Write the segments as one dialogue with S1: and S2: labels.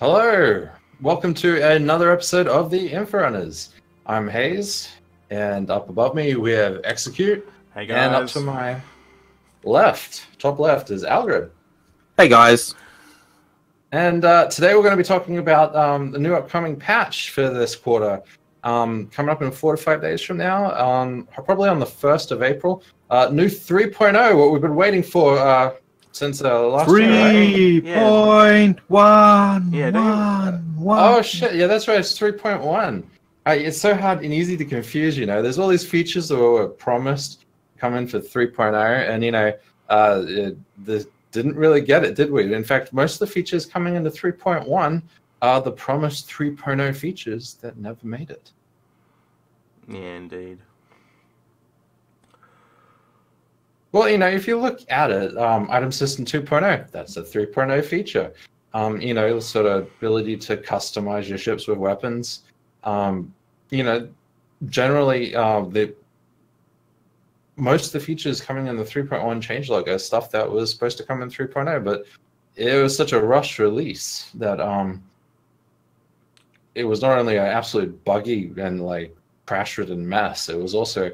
S1: Hello, welcome to another episode of the Inforunners. I'm Hayes, and up above me we have Execute,
S2: Hey guys.
S1: and up to my left, top left, is Algrid.
S3: Hey guys.
S1: And today we're going to be talking about the new upcoming patch for this quarter, coming up in 4 to 5 days from now, probably on the 1st of April. New 3.0, what we've been waiting for since last year, right?
S3: 3.1.
S1: Oh shit! Yeah, that's right. It's 3.1. It's so hard and easy to confuse. There's all these features that were promised coming for 3.0, and didn't really get it, did we? In fact, most of the features coming into 3.1 are the promised 3.0 features that never made it.
S2: Yeah, indeed.
S1: Well, if you look at it, Item System 2.0, that's a 3.0 feature. The sort of ability to customize your ships with weapons. Generally, most of the features coming in the 3.1 changelog are stuff that was supposed to come in 3.0, but it was such a rush release that it was not only an absolute buggy and crash-ridden mess, it was also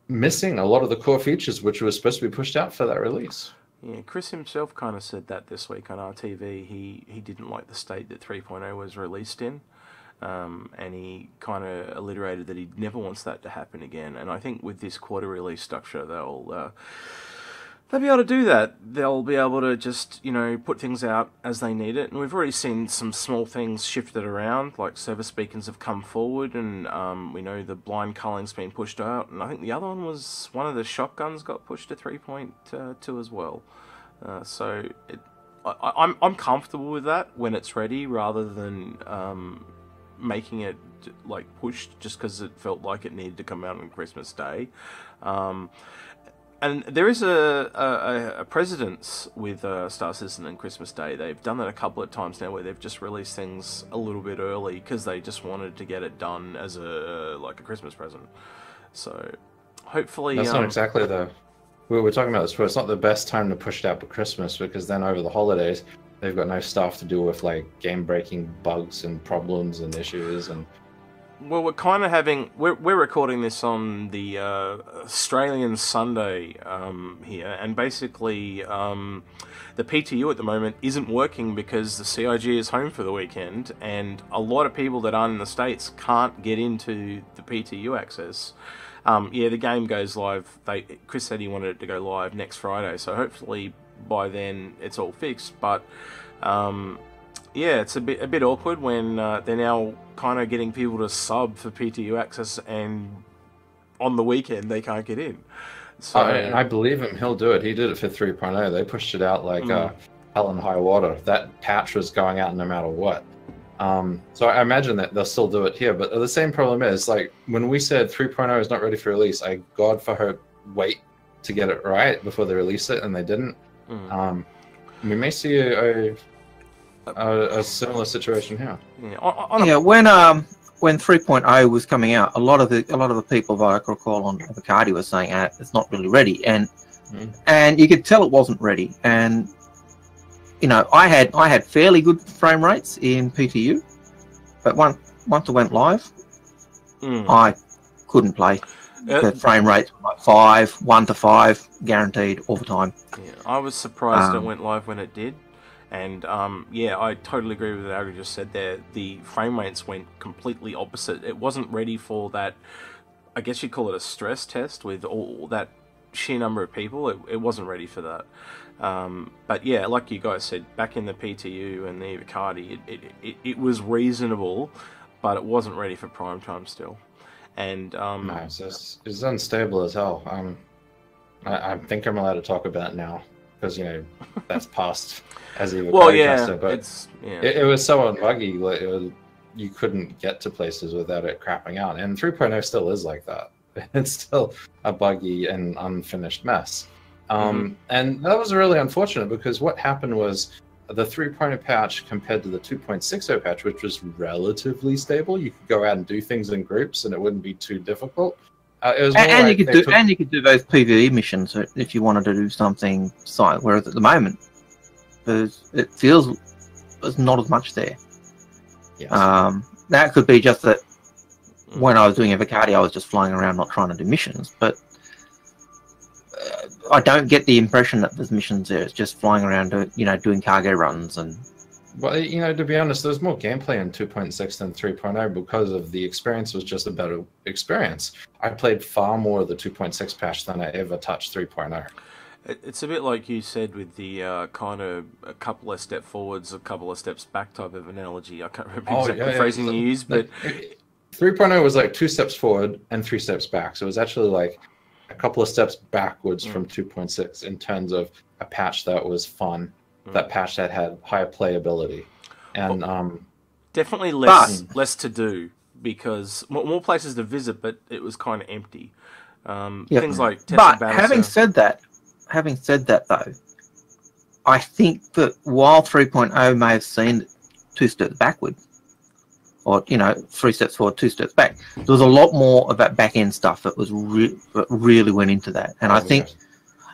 S1: missing a lot of the core features which were supposed to be pushed out for that release.
S2: Yeah, Chris himself kind of said that this week on RTV. He didn't like the state that 3.0 was released in, and he kind of alliterated that he never wants that to happen again. And I think with this quarter release structure, they'll be able to do that. They'll be able to just, put things out as they need it. And we've already seen some small things shifted around, like service beacons have come forward, and we know the blind culling's been pushed out. And I think the other one was one of the shotguns got pushed to 3.2 as well. I'm comfortable with that when it's ready, rather than making it pushed just because it felt like it needed to come out on Christmas Day. And there is a precedence with Star Citizen and Christmas Day. They've done that a couple of times now, where they've just released things a little bit early because they just wanted to get it done as a Christmas present. So hopefully
S1: that's not exactly we were talking about this before. It's not the best time to push it out for Christmas, because then over the holidays they've got no staff to deal with game-breaking bugs and problems and issues. And
S2: well, we're kind of having... We're recording this on the Australian Sunday here, and basically the PTU at the moment isn't working because the CIG is home for the weekend, and a lot of people that aren't in the States can't get into the PTU access. The game goes live. Chris said he wanted it to go live next Friday, so hopefully by then it's all fixed, but... it's a bit awkward when they're now kind of getting people to sub for PTU access, and on the weekend they can't get in. So
S1: and I believe him; he'll do it. He did it for 3.0. They pushed it out hell and high water. That patch was going out no matter what. So I imagine that they'll still do it here. But the same problem is, when we said 3.0 is not ready for release, I God for hope wait to get it right before they release it, and they didn't. We may see a similar situation here.
S3: When 3.0 was coming out, a lot of the people that I could recall on Bacardi was saying it's not really ready, and you could tell it wasn't ready. And I had fairly good frame rates in PTU, but once it went live, I couldn't play. The frame rates were 1 to 5 guaranteed all the time.
S2: Yeah, I was surprised it went live when it did. And I totally agree with what Agri just said there. The frame rates went completely opposite. It wasn't ready for that, I guess you'd call it a stress test with all that sheer number of people. It wasn't ready for that. But yeah, like you guys said, back in the PTU and the Bacardi, it was reasonable, but it wasn't ready for prime time still. And
S1: no, it's unstable as hell. I think I'm allowed to talk about it now, because that's past as a caster, but it was so unbuggy, you couldn't get to places without it crapping out. And 3.0 still is like that. It's still a buggy and unfinished mess. And that was really unfortunate, because what happened was the 3.0 patch compared to the 2.60 patch, which was relatively stable. You could go out and do things in groups and it wouldn't be too difficult. It was
S3: you could do those PvE missions if you wanted to do something silent. Whereas at the moment, it feels there's not as much there.
S1: Yes.
S3: That could be just that when I was doing Avocado, I was just flying around not trying to do missions, but I don't get the impression that there's missions there. It's just flying around doing cargo runs. And
S1: well, to be honest, there's more gameplay in 2.6 than 3.0 because of the experience was just a better experience. I played far more of the 2.6 patch than I ever touched 3.0.
S2: It's a bit like you said with the kind of a couple of steps forwards, a couple of steps back type of analogy. I can't remember exactly the phrasing you used, but
S1: 3.0 was like 2 steps forward and 3 steps back. So it was actually like a couple of steps backwards from 2.6 in terms of a patch that was fun, that patch that had higher playability, and
S2: definitely less to do because more places to visit, but it was kind of empty. Things like
S3: but having said that though, I think that while 3.0 may have seen 2 steps backward, or 3 steps forward, 2 steps back, there was a lot more of that back end stuff that was that really went into that, and I think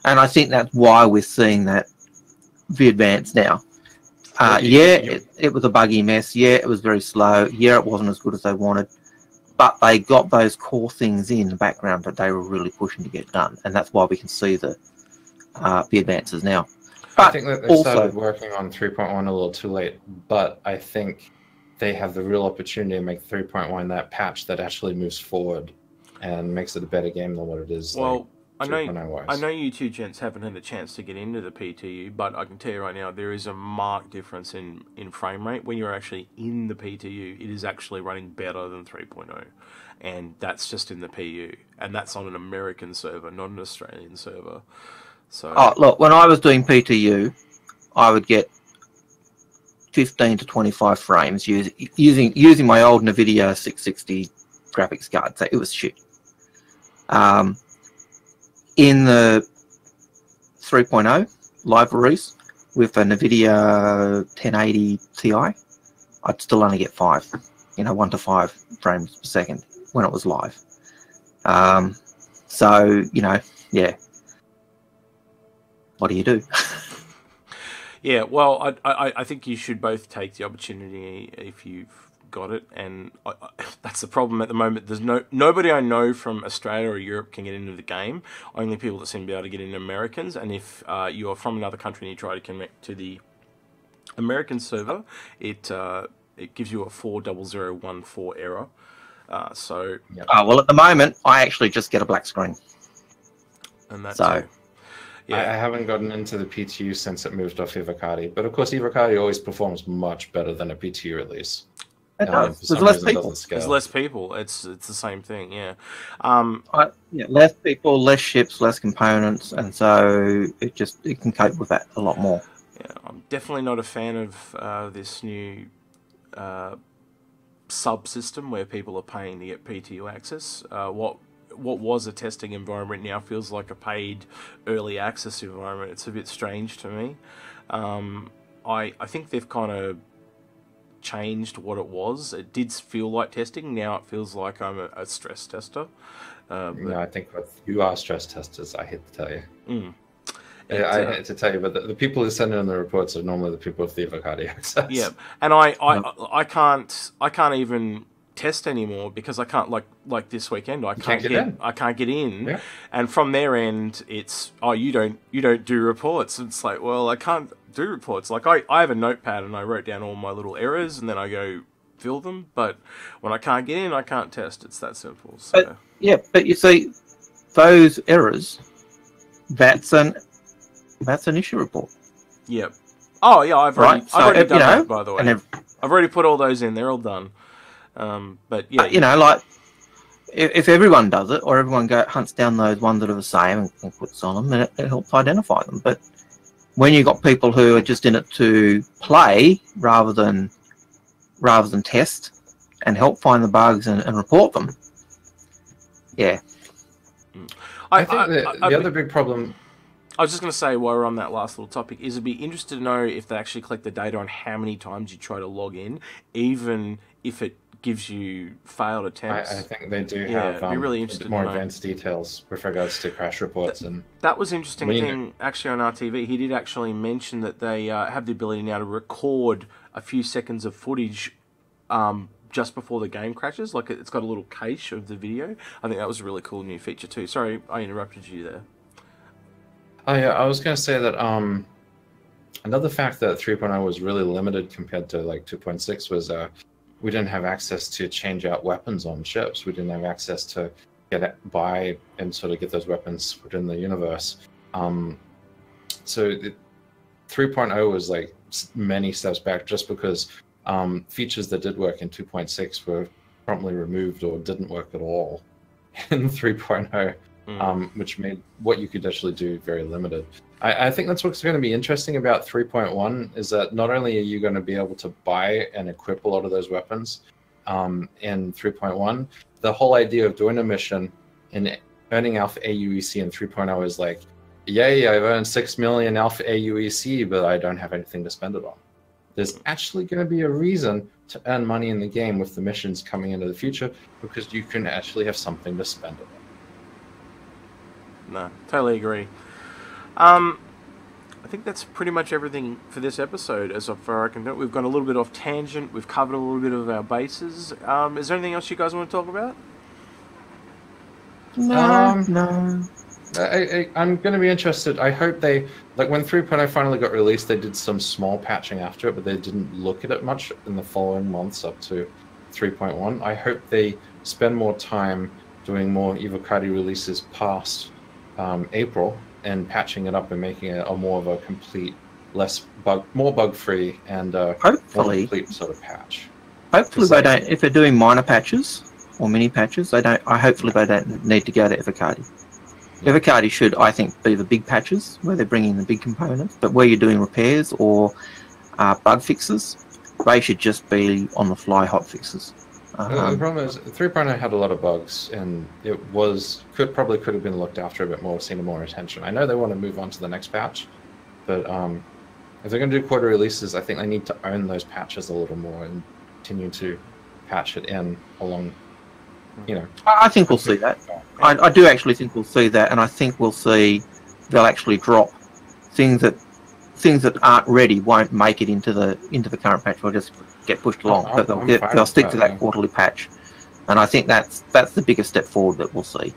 S3: that's why we're seeing that the advance now. It was a buggy mess. Yeah, it was very slow. Yeah, it wasn't as good as they wanted, but they got those core things in the background that they were really pushing to get done, and that's why we can see the advances now. But
S1: I think that they started working on 3.1 a little too late, but I think they have the real opportunity to make 3.1 that patch that actually moves forward and makes it a better game than what it is.
S2: Well, I know you two gents haven't had a chance to get into the PTU, but I can tell you right now there is a marked difference in frame rate. When you're actually in the PTU, it is actually running better than 3.0, and that's just in the PU, and that's on an American server, not an Australian server. So,
S3: look, when I was doing PTU, I would get 15 to 25 frames using my old NVIDIA 660 graphics card. So it was shit. In the 3.0 live release with a NVIDIA 1080 Ti, I'd still only get 1 to 5 frames per second when it was live. So, yeah. What do you do?
S2: Yeah, well, I think you should both take the opportunity if you've got it, and that's the problem at the moment. There's nobody I know from Australia or Europe can get into the game. Only people that seem to be able to get in are Americans, and if you are from another country and you try to connect to the American server, it gives you a 40014 error.
S3: Well, at the moment, I actually just get a black screen.
S2: And that's
S3: so.
S1: Yeah. I haven't gotten into the PTU since it moved off Ivocati, but of course Ivocati always performs much better than a PTU release.
S3: It does. There's less people.
S2: There's less people. It's the same thing, yeah.
S3: Less people, less ships, less components, and so it can cope with that a lot more.
S2: Yeah, I'm definitely not a fan of this new subsystem where people are paying to get PTU access. What was a testing environment now feels like a paid early access environment. It's a bit strange to me. I think they've kind of changed what it was. It did feel like testing. Now it feels like I'm a stress tester.
S1: I think you are stress testers. I hate to tell you. I hate to tell you, but the people who send in the reports are normally the people with the Ivocati access.
S2: Yeah, and I can't even test anymore because I can't like this weekend I can't get in,
S1: yeah.
S2: And from their end it's you don't do reports. It's like, well, I can't do reports. Like I have a notepad and I wrote down all my little errors and then I go fill them, but when I can't get in I can't test. It's that simple. So
S3: but you see those errors, that's an issue report.
S2: Yep. Oh yeah, I've already done that, by the way. I've already put all those in. They're all done. But yeah,
S3: like if everyone does it, or everyone hunts down those ones that are the same and puts on them, then it helps identify them. But when you've got people who are just in it to play rather than test and help find the bugs and report them, yeah.
S1: I think the other big problem.
S2: I was just going to say, while we're on that last little topic, is I'd be interested to know if they actually collect the data on how many times you try to log in, even if it gives you failed attempts.
S1: I think they do have
S2: be really interested
S1: more advanced details with regards to crash reports.
S2: That was interesting thing, actually, on RTV. He did actually mention that they have the ability now to record a few seconds of footage just before the game crashes. Like, it's got a little cache of the video. I think that was a really cool new feature too. Sorry, I interrupted you there.
S1: Oh yeah, I was going to say that another fact that 3.0 was really limited compared to like 2.6 was we didn't have access to change out weapons on ships. We didn't have access to buy and sort of get those weapons within the universe. So 3.0 was like many steps back just because features that did work in 2.6 were promptly removed or didn't work at all in 3.0. Which made what you could actually do very limited. I think that's what's going to be interesting about 3.1 is that not only are you going to be able to buy and equip a lot of those weapons in 3.1, the whole idea of doing a mission and earning Alpha AUEC in 3.0 is like, yay, I've earned 6 million Alpha AUEC, but I don't have anything to spend it on. There's actually going to be a reason to earn money in the game with the missions coming into the future because you can actually have something to spend it on.
S2: No, totally agree. I think that's pretty much everything for this episode as far as I can do. We've gone a little bit off tangent. We've covered a little bit of our bases. Is there anything else you guys want to talk about?
S3: No.
S1: I'm going to be interested. I hope they, like when 3.0 finally got released, they did some small patching after it, but they didn't look at it much in the following months up to 3.1. I hope they spend more time doing more Evocati releases past April and patching it up and making it a more of a complete, more bug-free and
S3: hopefully
S1: more complete sort of patch.
S3: Hopefully they don't. If they're doing minor patches or mini patches, they don't. Hopefully they don't need to go to Evocati. Yeah. Evocati should, I think, be the big patches where they're bringing the big components. But where you're doing repairs or bug fixes, they should just be on the fly hot fixes.
S1: The problem is 3.0 had a lot of bugs, and it probably could have been looked after a bit more, seen more attention. I know they want to move on to the next patch, but if they're going to do quarter releases, I think they need to own those patches a little more and continue to patch it in along.
S3: I think we'll see that. I do actually think we'll see that, and I think we'll see they'll actually drop things that aren't ready won't make it into the current patch. Will just get pushed along, but they'll stick to that quarterly patch, and I think that's the biggest step forward that we'll see.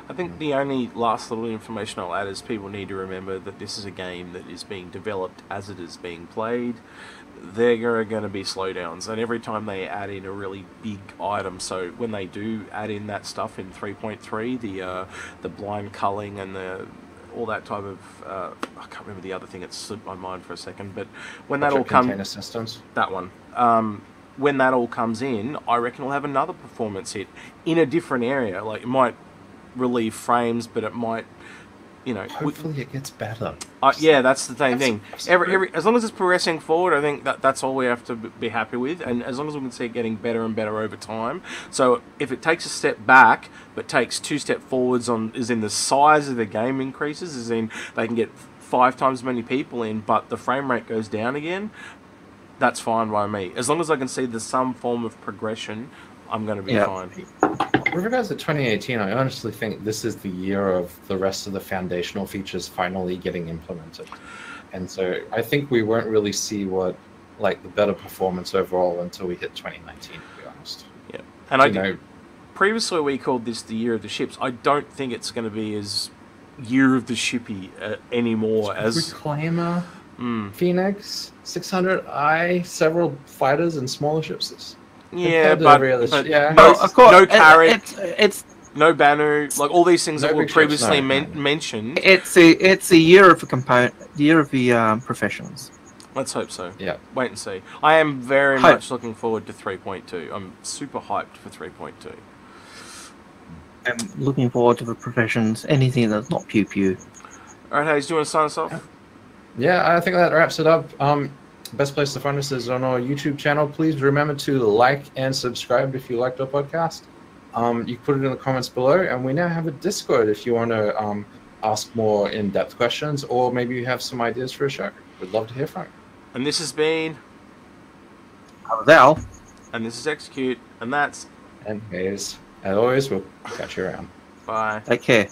S2: I think the only last little information I'll add is people need to remember that this is a game that is being developed as it is being played. There are going to be slowdowns, and every time they add in a really big item, so when they do add in that stuff in 3.3, the blind culling and all that type of I can't remember the other thing. It slipped my mind for a second, but when that all comes,
S1: systems,
S2: that one. When that all comes in, I reckon we'll have another performance hit in a different area. Like it might relieve frames, but it might,
S1: hopefully it gets better.
S2: Yeah, that's the same thing. As long as it's progressing forward, I think that's all we have to be happy with, and as long as we can see it getting better and better over time. So if it takes a step back but takes 2 steps forwards is in the size of the game increases, is in they can get 5 times as many people in, but the frame rate goes down again, that's fine by me. As long as I can see there's some form of progression, I'm going to be fine.
S1: With regards to 2018, I honestly think this is the year of the rest of the foundational features finally getting implemented. And so I think we won't really see the better performance overall until we hit 2019, to be honest.
S2: Yeah. And previously we called this the year of the ships. I don't think it's going to be as year of the shippy anymore as
S1: Reclaimer, Phoenix, 600i, several fighters and smaller ships.
S2: Yeah,
S1: but
S3: of course,
S2: no carrot,
S3: it's
S2: no Banu, like all these things that were previously mentioned.
S3: It's a year of the professionals.
S2: Let's hope so.
S1: Yeah,
S2: wait and see. I am very much looking forward to 3.2. I'm super hyped for 3.2.
S3: I'm looking forward to the professions. Anything that's not pew pew.
S2: All right, Hayes, do you want to sign us off?
S1: Yeah, I think that wraps it up. Best place to find us is on our YouTube channel. Please remember to like and subscribe if you liked our podcast. You can put it in the comments below, and we now have a Discord if you want to ask more in-depth questions, or maybe you have some ideas for a show. We'd love to hear from you.
S2: And this has been
S3: Al.
S2: And this is Execute, and that's...
S1: And Hayes. As always, we'll catch you around.
S2: Bye.
S3: Take care.